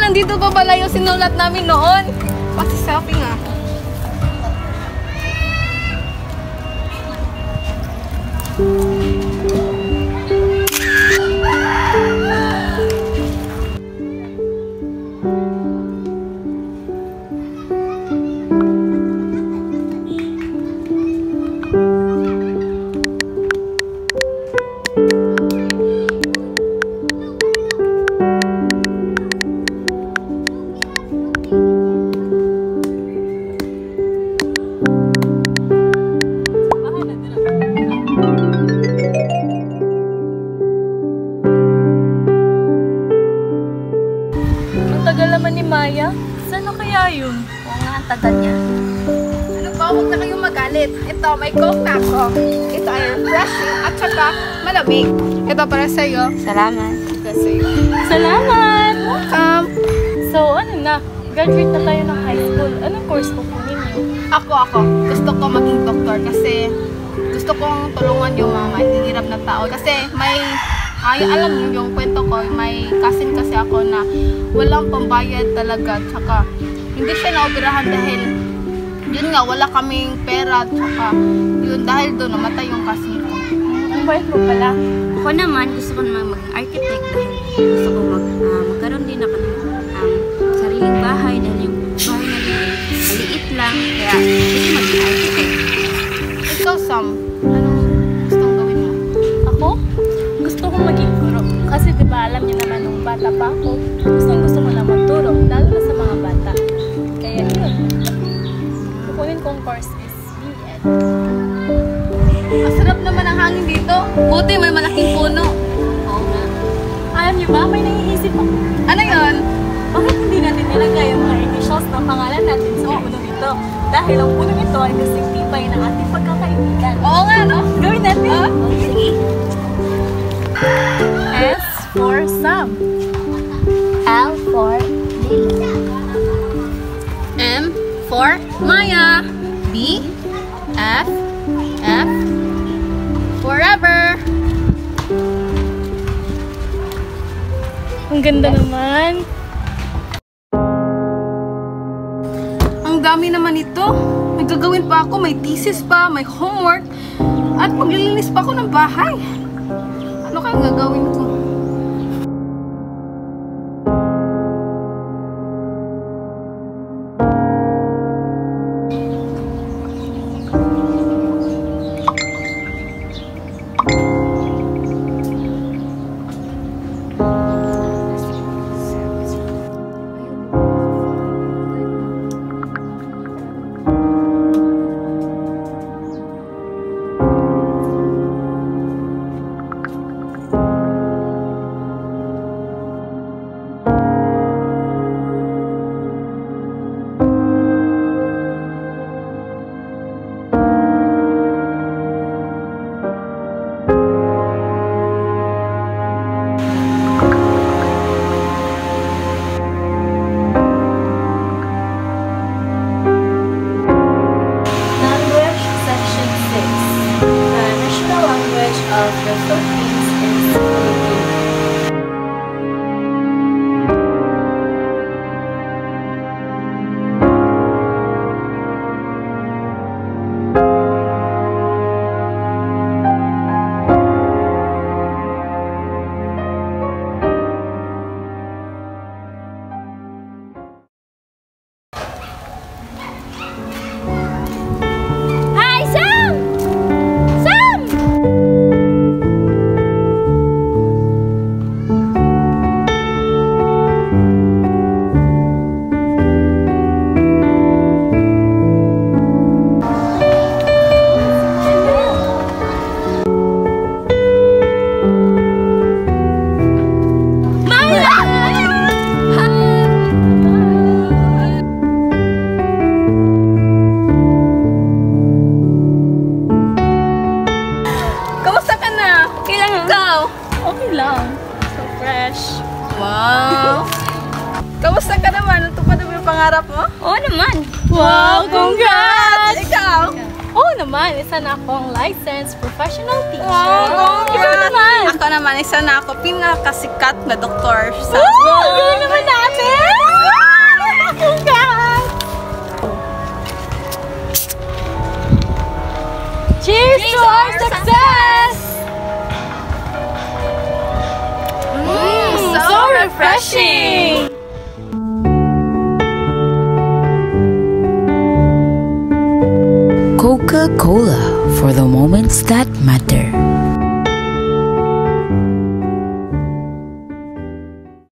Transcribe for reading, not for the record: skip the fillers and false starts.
nandito pa pala yung sinulat namin noon. Pasi-selfie nga. Naman ni Maya? Saan na kaya yun? Oo nga, ang tagal niya. Ano ba? Huwag na kayong magalit. Ito, may coke na ako. Ito ay refreshing at saka malamig. Ito para sa'yo. Salamat. Ito sa'yo. Salamat! Welcome! So, ano na? Graduate na tayo ng high school. Anong course kukunin niyo? Ako. Gusto ko maging doktor kasi gusto kong tulungan yung mga mahihirap na tao. Kasi alam niyo yung kwento ko, may cousin kasi ako na walang pambayad talaga. Tsaka hindi siya naoperahan dahil yun nga, wala kaming pera. Tsaka yun, dahil doon namatay yung cousin ko. Ang bait mo pala. Ako naman, gusto ko naman maging architect dahil gusto ko magkaroon din ako ng sariling bahay dahil yung bahay namin maliit lang. Kaya gusto maging architect. Ikaw, Sam, anong gustong gawin mo? Ako? Gusto kong maging guro. Kasi diba alam niyo naman nung bata pa ako, gusto ko na magturo, lalo na sa mga bata. Kaya yun. Kukunin kong course is BEd. Masarap naman ang hangin dito. Buti may malaking puno. Oo nga. Alam niyo ba, may naiisip ako. Ano yun? Bakit hindi natin nilagay yung mga initials ng pangalan natin sa puno nito? Dahil ang puno nito ay kasing tibay ng ating pagkakaibigan. Oo nga, no? Gawin natin! Sige. S for Sam. L for Lily. M for Maya. B, F forever. Ang ganda naman. Ang dami naman ito. May gagawin pa ako, may thesis pa, may homework, at maglilinis pa ako ng bahay. Ano kayang gagawin ko? Of the Philippines is Filipino. Wow! Kamusta ka naman? Natupad mo yung pangarap mo? Oo naman. Wow! Congrats! Ikaw? Oo naman, isa na akong licensed professional teacher. Wow! Ikaw naman! Ako naman, isa na ako pinakasikat na doktor sa... Wow! Gawin naman natin! to our success! So refreshing! Coca-Cola, for the moments that matter.